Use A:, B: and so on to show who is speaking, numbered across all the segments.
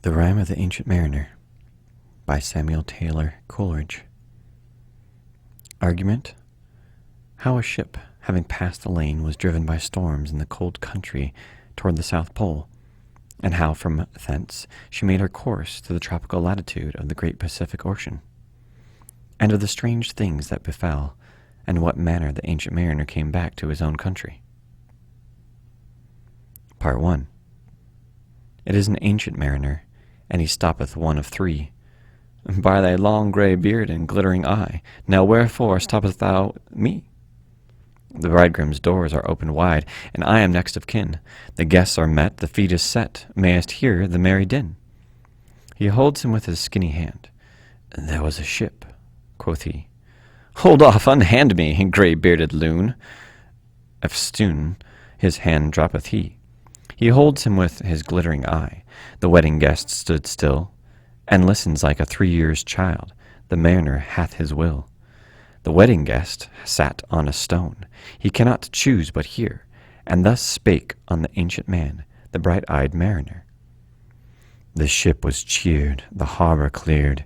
A: The Rime of the Ancient Mariner by Samuel Taylor Coleridge. Argument: how a ship, having passed the lane, was driven by storms in the cold country toward the South Pole, and how from thence she made her course to the tropical latitude of the great Pacific Ocean, and of the strange things that befell, and what manner the ancient mariner came back to his own country. Part 1. It is an ancient mariner, and he stoppeth one of three. By thy long grey beard and glittering eye, now wherefore stoppest thou me? The bridegroom's doors are opened wide, and I am next of kin. The guests are met, the feast is set, mayest hear the merry din. He holds him with his skinny hand. There was a ship, quoth he. Hold off, unhand me, grey-bearded loon. Eftsoon his hand droppeth he. He holds him with his glittering eye. The wedding guest stood still, and listens like a 3 years' child. The mariner hath his will. The wedding guest sat on a stone. He cannot choose but hear, and thus spake on the ancient man, the bright-eyed mariner. The ship was cheered, the harbour cleared.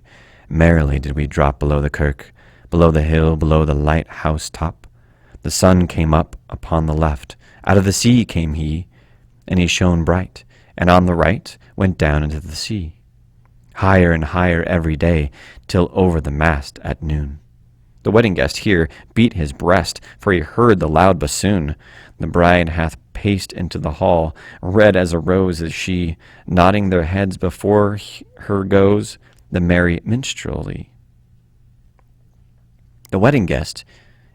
A: Merrily did we drop below the kirk, below the hill, below the lighthouse top. The sun came up upon the left, out of the sea came he, and he shone bright, and on the right went down into the sea. Higher and higher every day, till over the mast at noon. The wedding guest here beat his breast, for he heard the loud bassoon. The bride hath paced into the hall, red as a rose is she, nodding their heads before her goes the merry minstrelsy. The wedding guest,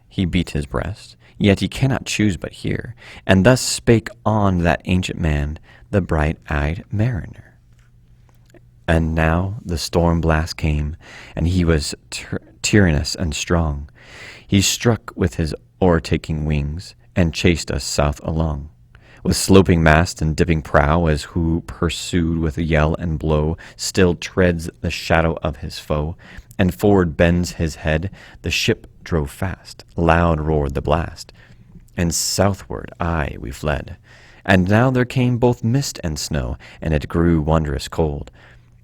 A: he beat his breast, yet he cannot choose but hear, and thus spake on that ancient man, the bright-eyed mariner. And now the storm blast came, and he was tyrannous and strong. He struck with his o'ertaking wings, and chased us south along. With sloping mast and dipping prow, as who, pursued with yell and blow, still treads the shadow of his foe, and forward bends his head, the ship drove fast, loud roared the blast, and southward aye we fled. And now there came both mist and snow, and it grew wondrous cold,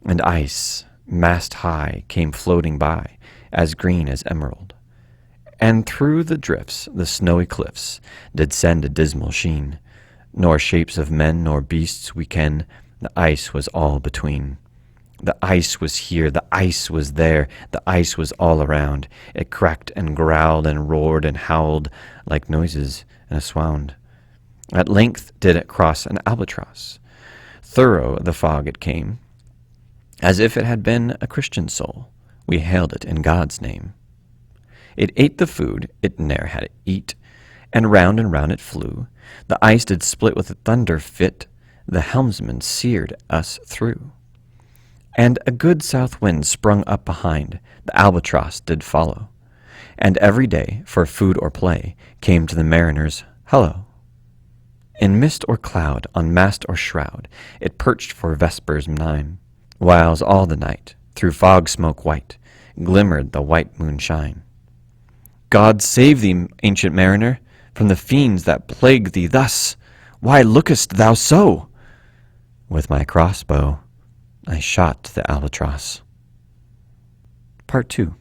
A: and ice, mast high, came floating by, as green as emerald. And through the drifts the snowy cliffs did send a dismal sheen, nor shapes of men nor beasts we ken, the ice was all between. The ice was here, the ice was there, the ice was all around. It cracked and growled and roared and howled like noises in a swound. At length did it cross an albatross. Thorough the fog it came, as if it had been a Christian soul. We hailed it in God's name. It ate the food it ne'er had eat, and round it flew. The ice did split with a thunder fit, the helmsman seared us through. And a good south wind sprung up behind, the albatross did follow, and every day, for food or play, came to the mariner's hello. In mist or cloud, on mast or shroud, it perched for vespers 9, whiles all the night, through fog smoke white, glimmered the white moonshine. God save thee, ancient mariner, from the fiends that plague thee thus. Why lookest thou so? With my crossbow I shot the albatross. Part 2.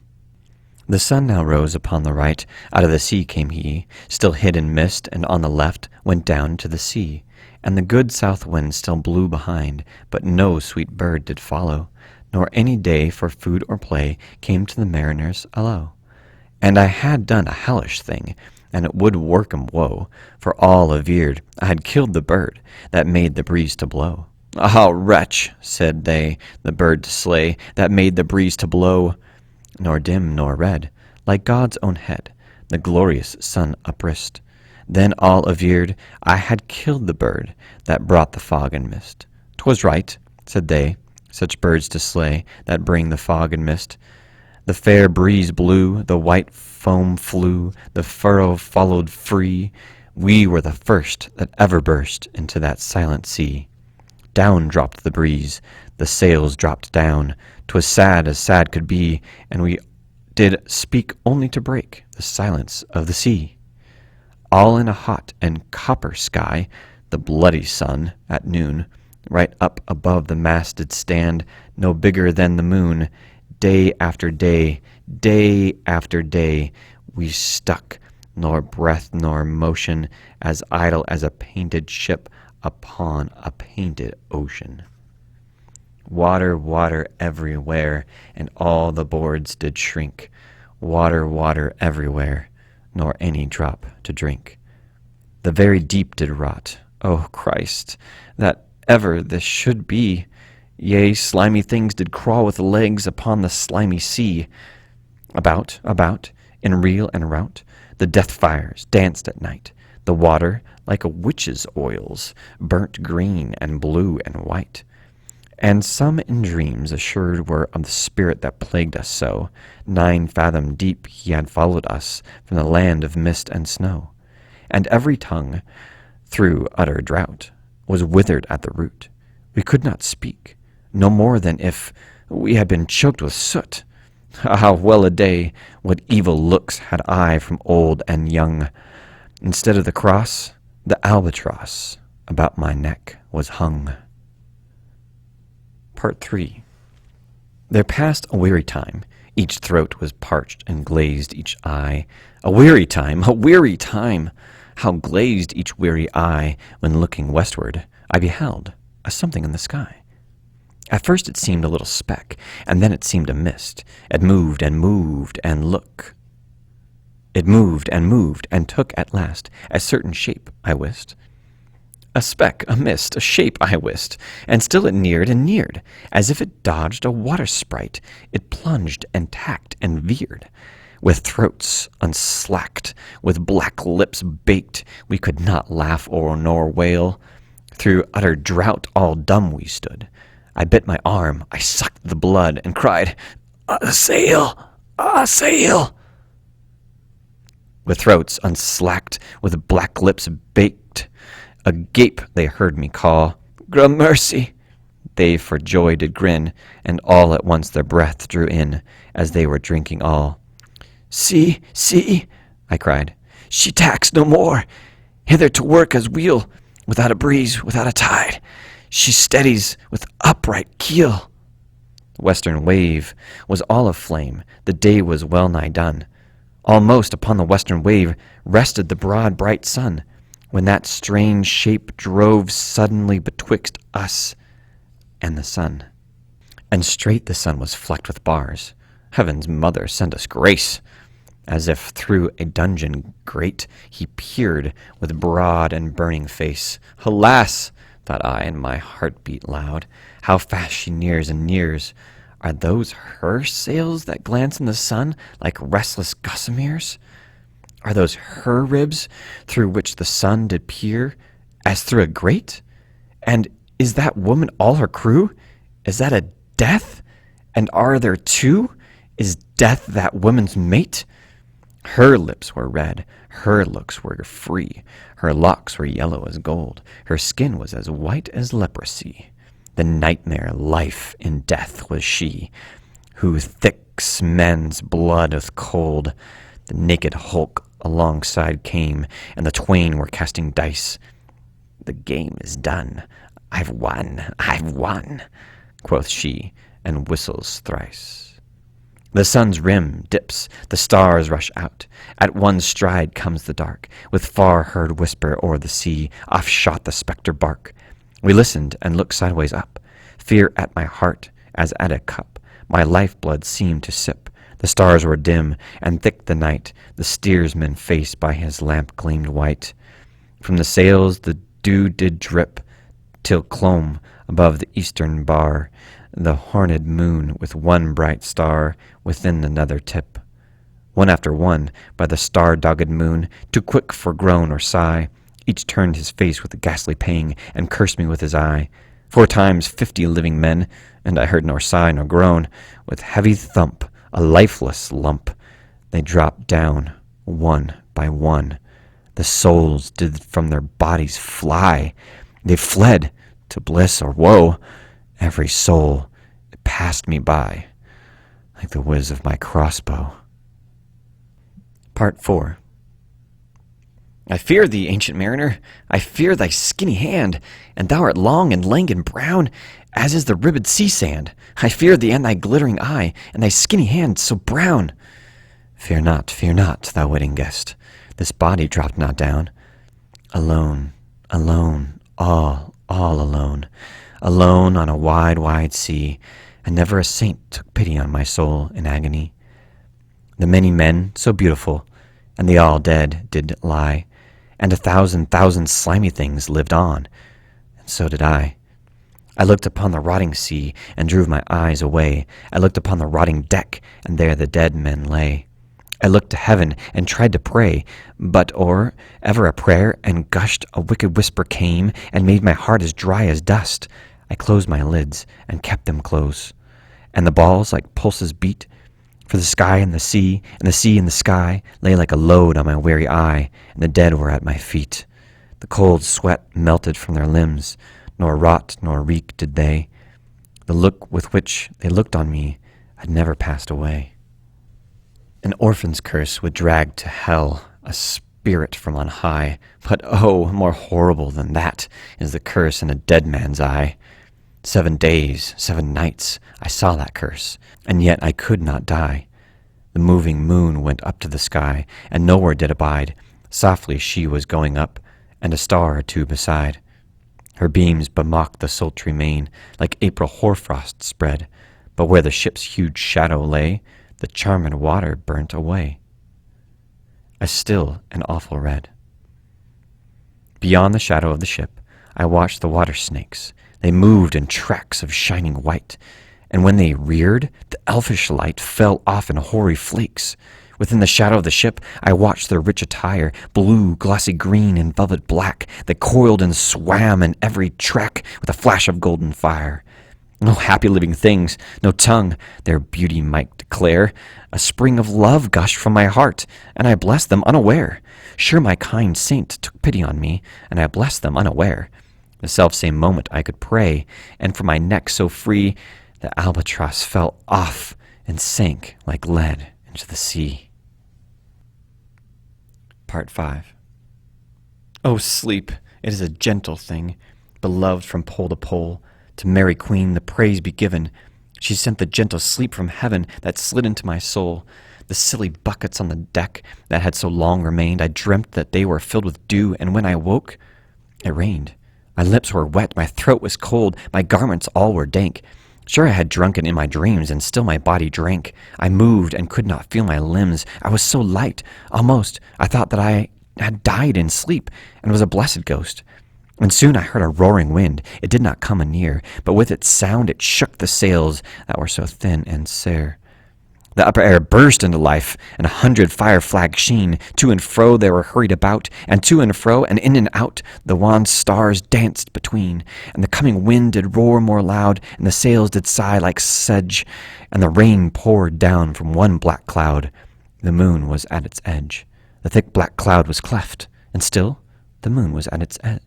A: The sun now rose upon the right, out of the sea came he, still hid in mist, and on the left went down to the sea. And the good south wind still blew behind, but no sweet bird did follow, nor any day for food or play came to the mariner's allow. And I had done a hellish thing, and it would work 'em woe, for all averred I had killed the bird that made the breeze to blow. Ah, wretch, said they, the bird to slay, that made the breeze to blow, nor dim nor red, like God's own head, the glorious sun uprist. Then all averred I had killed the bird that brought the fog and mist. 'Twas right, said they, such birds to slay, that bring the fog and mist. The fair breeze blew, the white foam flew, the furrow followed free. We were the first that ever burst into that silent sea. Down dropped the breeze, the sails dropped down. 'Twas sad as sad could be, and we did speak only to break the silence of the sea. All in a hot and copper sky, the bloody sun, at noon, right up above the mast did stand, no bigger than the moon. Day after day, day after day, we stuck, nor breath nor motion, as idle as a painted ship upon a painted ocean. Water, water everywhere, and all the boards did shrink. Water, water everywhere, nor any drop to drink. The very deep did rot. O Christ, that ever this should be! Yea, slimy things did crawl with legs upon the slimy sea. About, in reel and rout, the death fires danced at night. The water, like a witch's oils, burnt green and blue and white. And some in dreams assured were of the spirit that plagued us so. 9 fathom deep he had followed us from the land of mist and snow. And every tongue, through utter drought, was withered at the root. We could not speak, no more than if we had been choked with soot. Ah, well a day, what evil looks had I from old and young. Instead of the cross, the albatross about my neck was hung. Part 3. There passed a weary time. Each throat was parched and glazed each eye. A weary time, a weary time! How glazed each weary eye, when looking westward, I beheld a something in the sky. At first it seemed a little speck, and then it seemed a mist. It moved and moved, and look. It moved, and took at last a certain shape, I wist. A speck, a mist, a shape, I wist, and still it neared and neared, as if it dodged a water sprite. It plunged and tacked and veered. With throats unslacked, with black lips baked, we could not laugh or nor wail. Through utter drought all dumb we stood. I bit my arm, I sucked the blood, and cried, "A sail! A sail!" With throats unslacked, with black lips baked, agape they heard me call, "Gramercy!" They for joy did grin, and all at once their breath drew in, as they were drinking all. "See, see," I cried, "she tacks no more, hither to work as wheel, without a breeze, without a tide, she steadies with upright keel." The western wave was all aflame, the day was well nigh done. Almost upon the western wave rested the broad bright sun, when that strange shape drove suddenly betwixt us and the sun. And straight the sun was flecked with bars. Heaven's mother send us grace! As if through a dungeon grate he peered with broad and burning face. Alas! thought I, and my heart beat loud, how fast she nears and nears. Are those her sails that glance in the sun like restless gossameres? Are those her ribs through which the sun did peer, as through a grate? And is that woman all her crew? Is that a death? And are there two? Is death that woman's mate? Her lips were red, her looks were free, her locks were yellow as gold, her skin was as white as leprosy. The nightmare life in death was she, who thicks men's blood with cold. The naked hulk alongside came, and the twain were casting dice. "The game is done. I've won," quoth she, and whistles thrice. The sun's rim dips, the stars rush out. At one stride comes the dark, with far-heard whisper o'er the sea. Off shot the spectre bark. We listened and looked sideways up. Fear at my heart, as at a cup, my lifeblood seemed to sip. The stars were dim, and thick the night. The steersman's face by his lamp gleamed white. From the sails the dew did drip, till clomb above the eastern bar the horned moon with one bright star within another tip. One after one, by the star-dogged moon, too quick for groan or sigh, each turned his face with a ghastly pang, and cursed me with his eye. 4 times 50 living men, and I heard nor sigh nor groan. With heavy thump, a lifeless lump, they dropped down, one by one. The souls did from their bodies fly. They fled to bliss or woe. Every soul, it passed me by, like the whiz of my crossbow. Part 4. I fear thee, ancient mariner, I fear thy skinny hand, and thou art long and lank and brown, as is the ribbed sea sand. I fear thee and thy glittering eye, and thy skinny hand so brown. Fear not, thou wedding guest, this body dropped not down. Alone, alone, all alone, alone on a wide, wide sea, and never a saint took pity on my soul in agony. The many men, so beautiful, and the all dead did lie, and 1,000 slimy things lived on, and so did I. I looked upon the rotting sea, and drew my eyes away. I looked upon the rotting deck, and there the dead men lay. I looked to heaven, and tried to pray, but or ever a prayer, and gushed a wicked whisper came, and made my heart as dry as dust. I closed my lids, and kept them close, and the balls like pulses beat, for the sky and the sea and the sky lay like a load on my weary eye, and the dead were at my feet. The cold sweat melted from their limbs, nor rot nor reek did they. The look with which they looked on me had never passed away. An orphan's curse would drag to hell a spirit from on high, but oh, more horrible than that is the curse in a dead man's eye. 7 days, 7 nights, I saw that curse, and yet I could not die. The moving moon went up to the sky, and nowhere did abide. Softly she was going up, and a star or two beside. Her beams bemocked the sultry main, like April hoarfrost spread, but where the ship's huge shadow lay, the charmed water burnt away, a still and awful red. Beyond the shadow of the ship, I watched the water snakes. They moved in tracks of shining white, and when they reared, the elfish light fell off in hoary flakes. Within the shadow of the ship, I watched their rich attire, blue, glossy green, and velvet black, that coiled and swam in every track with a flash of golden fire. No happy living things, no tongue their beauty might declare. A spring of love gushed from my heart, and I blessed them unaware. Sure my kind saint took pity on me, and I blessed them unaware. The selfsame moment I could pray, and from my neck so free, the albatross fell off and sank like lead into the sea. Part 5. O sleep, it is a gentle thing, beloved from pole to pole. To Mary Queen the praise be given. She sent the gentle sleep from heaven that slid into my soul. The silly buckets on the deck that had so long remained, I dreamt that they were filled with dew, and when I woke, it rained. My lips were wet, my throat was cold, my garments all were dank. Sure I had drunken in my dreams, and still my body drank. I moved and could not feel my limbs. I was so light, almost I thought that I had died in sleep, and was a blessed ghost. And soon I heard a roaring wind. It did not come anear, but with its sound it shook the sails that were so thin and sere. The upper air burst into life, and 100 fire flags sheen. To and fro they were hurried about, and to and fro, and in and out, the wan stars danced between. And the coming wind did roar more loud, and the sails did sigh like sedge, and the rain poured down from one black cloud. The moon was at its edge. The thick black cloud was cleft, and still the moon was at its edge.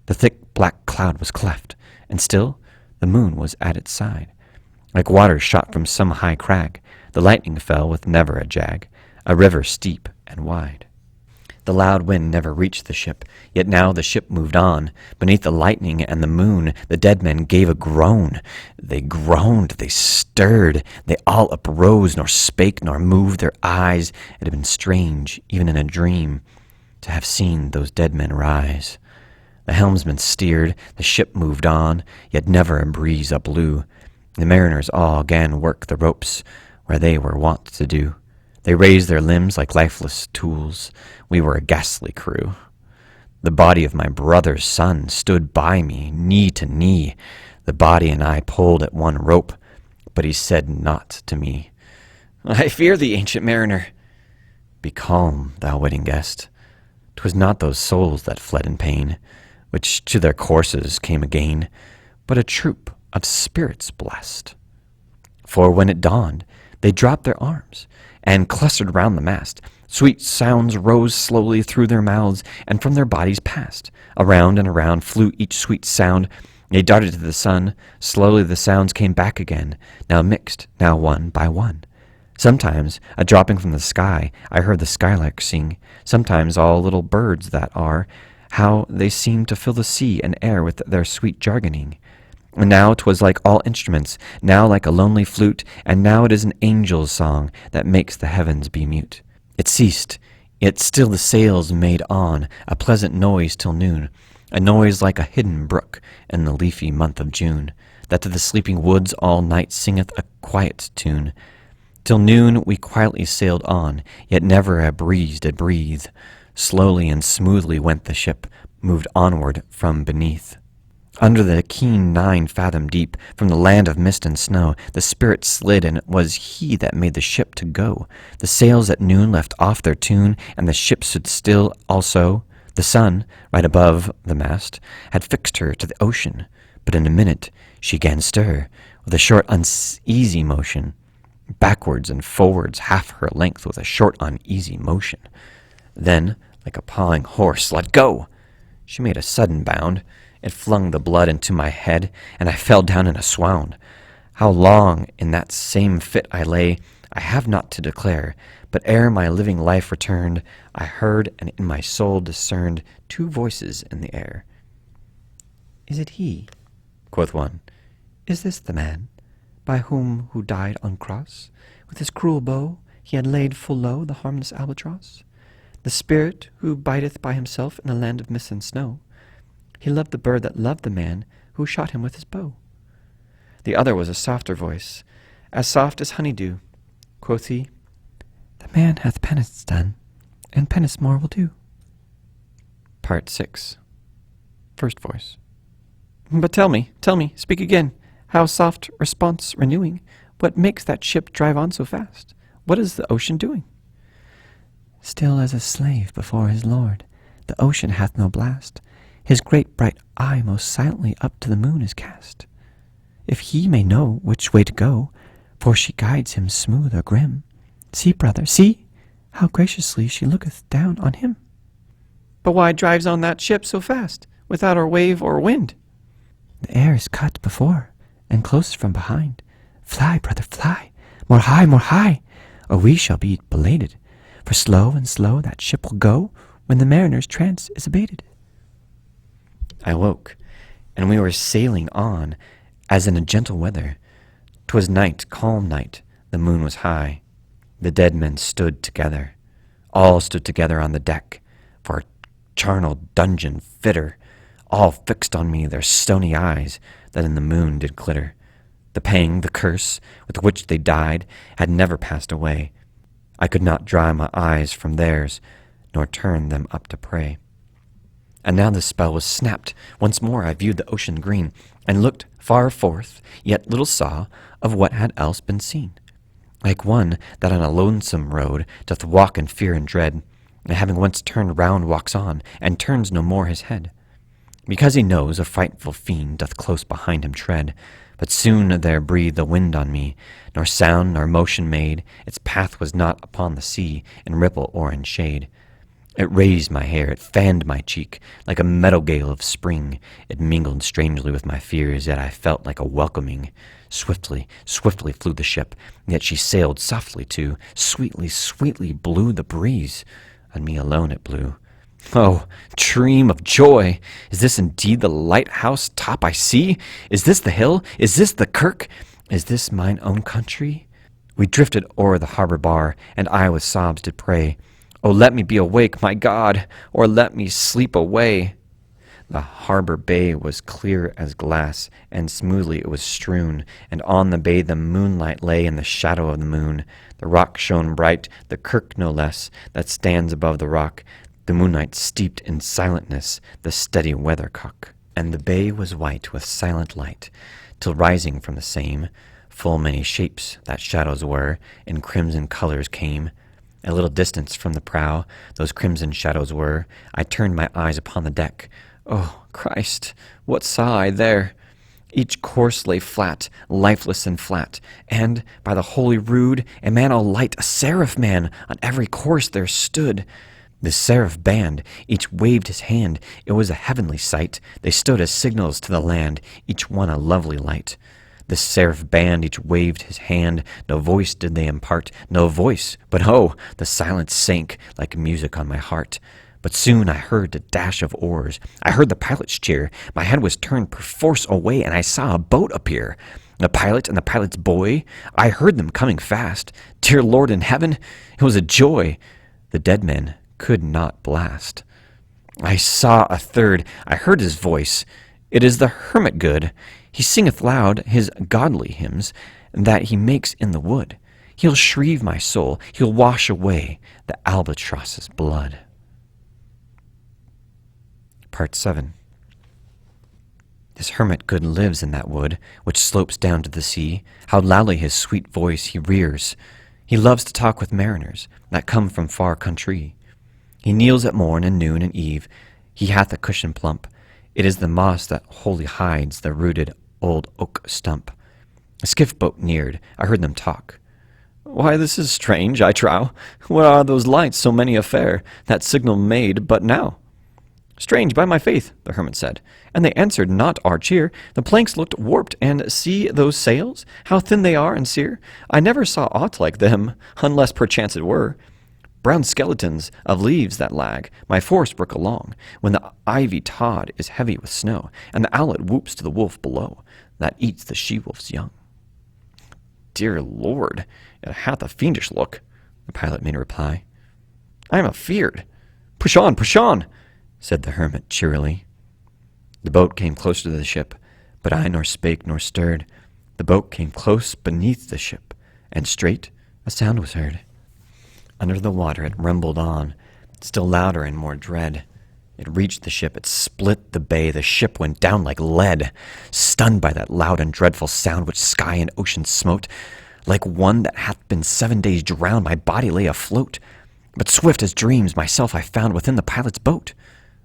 A: The thick black cloud was cleft, and still the moon was at its side. Like water shot from some high crag, the lightning fell with never a jag, a river steep and wide. The loud wind never reached the ship, yet now the ship moved on. Beneath the lightning and the moon, the dead men gave a groan. They groaned, they stirred, they all uprose, nor spake nor moved their eyes. It had been strange, even in a dream, to have seen those dead men rise. The helmsman steered, the ship moved on, yet never a breeze upblew. The mariners all 'gan work the ropes where they were wont to do. They raised their limbs like lifeless tools. We were a ghastly crew. The body of my brother's son stood by me, knee to knee. The body and I pulled at one rope, but he said naught to me. I fear thee, ancient mariner. Be calm, thou wedding guest. 'Twas not those souls that fled in pain, which to their courses came again, but a troop of spirits blessed. For when it dawned, they dropped their arms, and clustered round the mast. Sweet sounds rose slowly through their mouths, and from their bodies passed. Around and around flew each sweet sound. They darted to the sun. Slowly the sounds came back again, now mixed, now one by one. Sometimes, a dropping from the sky, I heard the skylark sing. Sometimes all little birds that are, how they seem to fill the sea and air with their sweet jargoning. And now 'twas like all instruments, now like a lonely flute, and now it is an angel's song that makes the heavens be mute. It ceased, yet still the sails made on a pleasant noise till noon, a noise like a hidden brook in the leafy month of June, that to the sleeping woods all night singeth a quiet tune. Till noon we quietly sailed on, yet never a breeze did breathe. Slowly and smoothly went the ship, moved onward from beneath. Under the keen 9 fathom deep, from the land of mist and snow, the spirit slid, and it was he that made the ship to go. The sails at noon left off their tune, and the ship stood still also. The sun, right above the mast, had fixed her to the ocean, but in a minute she 'gan stir, with a short uneasy motion. Backwards and forwards half her length with a short uneasy motion. Then, like a pawing horse, let go! She made a sudden bound. It flung the blood into my head, and I fell down in a swound. How long in that same fit I lay, I have not to declare, but ere my living life returned, I heard and in my soul discerned 2 voices in the air. "Is it he?" quoth one. "Is this the man, by who died on cross? With his cruel bow he had laid full low the harmless albatross? The spirit who bideth by himself in a land of mist and snow? He loved the bird that loved the man who shot him with his bow." The other was a softer voice, as soft as honeydew. Quoth he, "The man hath penance done, and penance more will do." Part 6. First voice. "But tell me, speak again, how soft response renewing, what makes that ship drive on so fast? What is the ocean doing?" "Still as a slave before his lord, the ocean hath no blast. His great bright eye most silently up to the moon is cast. If he may know which way to go, for she guides him smooth or grim. See, brother, see, how graciously she looketh down on him." "But why drives on that ship so fast, without or wave or wind?" "The air is cut before, and close from behind. Fly, brother, fly, more high, or we shall be belated. For slow and slow that ship will go, when the mariner's trance is abated." I woke, and we were sailing on, as in a gentle weather. 'Twas night, calm night, the moon was high. The dead men stood together. All stood together on the deck, for a charnel dungeon fitter. All fixed on me their stony eyes, that in the moon did glitter. The pang, the curse, with which they died, had never passed away. I could not dry my eyes from theirs, nor turn them up to pray. And now the spell was snapped. Once more I viewed the ocean green, and looked far forth, yet little saw of what had else been seen. Like one that on a lonesome road doth walk in fear and dread, and having once turned round walks on, and turns no more his head. Because he knows a frightful fiend doth close behind him tread. But soon there breathed the wind on me, nor sound nor motion made. Its path was not upon the sea, in ripple or in shade. It raised my hair, it fanned my cheek, like a meadow gale of spring. It mingled strangely with my fears, yet I felt like a welcoming. Swiftly, swiftly flew the ship, yet she sailed softly too. Sweetly, sweetly blew the breeze. On me alone it blew. Oh, dream of joy! Is this indeed the lighthouse top I see? Is this the hill? Is this the kirk? Is this mine own country? We drifted o'er the harbor bar, and I with sobs did pray, "Oh, let me be awake, my God, or let me sleep away." The harbor bay was clear as glass, and smoothly it was strewn, and on the bay the moonlight lay in the shadow of the moon. The rock shone bright, the kirk no less, that stands above the rock, the moonlight steeped in silentness, the steady weathercock. And the bay was white with silent light, till rising from the same, full many shapes that shadows were, in crimson colors came. A little distance from the prow, those crimson shadows were. I turned my eyes upon the deck. Oh, Christ, what saw I there? Each corse lay flat, lifeless and flat, and, by the holy rood, a man all light, a seraph man, on every corse there stood. The seraph band, each waved his hand. It was a heavenly sight. They stood as signals to the land, each one a lovely light. This seraph band each waved his hand, no voice did they impart, no voice, but oh, the silence sank like music on my heart. But soon I heard the dash of oars, I heard the pilot's cheer, my head was turned perforce away, and I saw a boat appear. The pilot and the pilot's boy, I heard them coming fast. Dear Lord in heaven, it was a joy the dead men could not blast. I saw a third, I heard his voice, it is the hermit good. He singeth loud his godly hymns that he makes in the wood. He'll shrieve my soul, he'll wash away the albatross's blood. Part 7. This hermit good lives in that wood, which slopes down to the sea. How loudly his sweet voice he rears. He loves to talk with mariners that come from far country. He kneels at morn and noon and eve. He hath a cushion plump. It is the moss that wholly hides the rooted old oak stump. A skiff boat neared. I heard them talk. Why, this is strange, I trow. What are those lights, so many a fair, that signal made but now? Strange, by my faith, the hermit said, and they answered not our cheer. The planks looked warped, and see those sails, how thin they are and sere. I never saw aught like them, unless perchance it were brown skeletons of leaves that lag my forest brook along, when the ivy tod is heavy with snow, and the owlet whoops to the wolf below, that eats the she-wolf's young. Dear Lord, it hath a fiendish look, the pilot made reply. I am afeard. Push on, said the hermit cheerily. The boat came closer to the ship, but I nor spake nor stirred. The boat came close beneath the ship, and straight a sound was heard. Under the water it rumbled on, still louder and more dread. It reached the ship, it split the bay, the ship went down like lead. Stunned by that loud and dreadful sound which sky and ocean smote, like one that hath been 7 days drowned, my body lay afloat. But swift as dreams myself I found within the pilot's boat.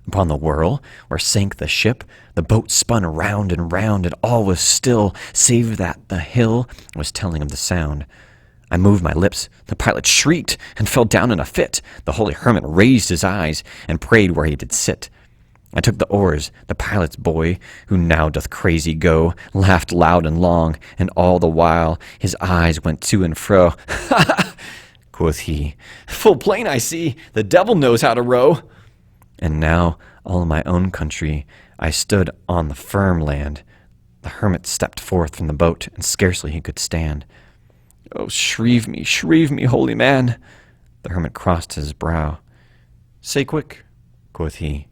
A: Upon the whirl, where sank the ship, the boat spun round, and all was still, save that the hill was telling of the sound. I moved my lips, the pilot shrieked, and fell down in a fit. The holy hermit raised his eyes, and prayed where he did sit. I took the oars, the pilot's boy, who now doth crazy go, laughed loud and long, and all the while his eyes went to and fro. Ha ha! Quoth he, full plain I see, the devil knows how to row. And now, all in my own country, I stood on the firm land. The hermit stepped forth from the boat, and scarcely he could stand. Oh, shrieve me, holy man! The hermit crossed his brow. Say quick, quoth he,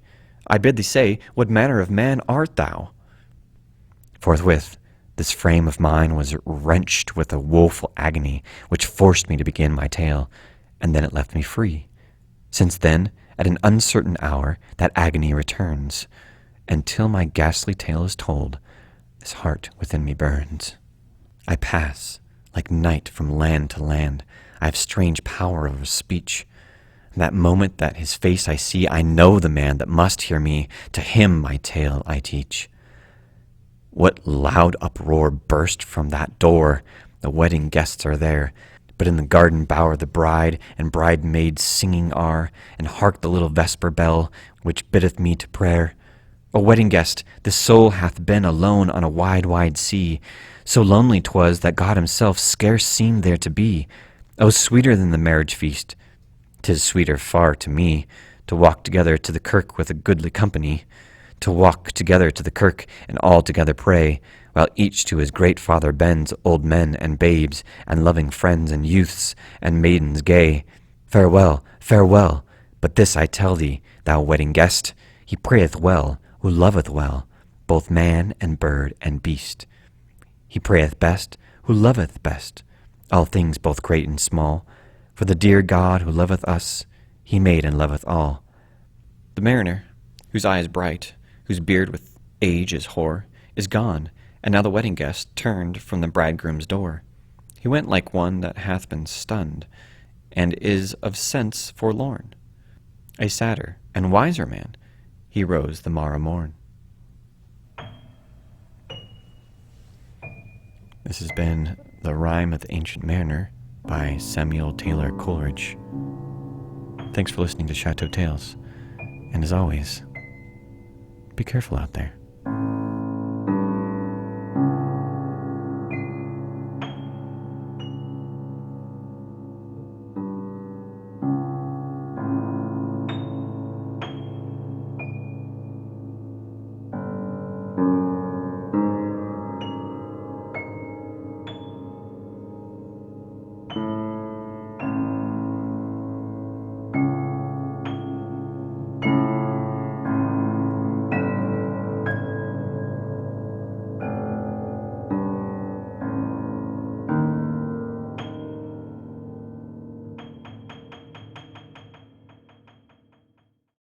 A: I bid thee say, what manner of man art thou? Forthwith, this frame of mine was wrenched with a woeful agony, which forced me to begin my tale, and then it left me free. Since then, at an uncertain hour, that agony returns, and till my ghastly tale is told, this heart within me burns. I pass, like night from land to land, I have strange power of speech. That moment that his face I see, I know the man that must hear me, to him my tale I teach. What loud uproar burst from that door! The wedding guests are there, but in the garden bower the bride and bridesmaids singing are, and hark the little vesper bell, which biddeth me to prayer. O wedding guest, this soul hath been alone on a wide, wide sea. So lonely 'twas that God himself scarce seemed there to be. O sweeter than the marriage feast, 'tis sweeter far to me, to walk together to the kirk with a goodly company, to walk together to the kirk and all together pray, while each to his great Father bends, old men and babes, and loving friends and youths and maidens gay. Farewell, farewell, but this I tell thee, thou wedding guest, he prayeth well, who loveth well, both man and bird and beast. He prayeth best, who loveth best, all things both great and small, for the dear God who loveth us, he made and loveth all. The mariner, whose eye is bright, whose beard with age is hoar, is gone, and now the wedding guest turned from the bridegroom's door. He went like one that hath been stunned, and is of sense forlorn. A sadder and wiser man, he rose the morrow morn. This has been The Rime of the Ancient Mariner by Samuel Taylor Coleridge. Thanks for listening to Chateau Tales, and as always, be careful out there.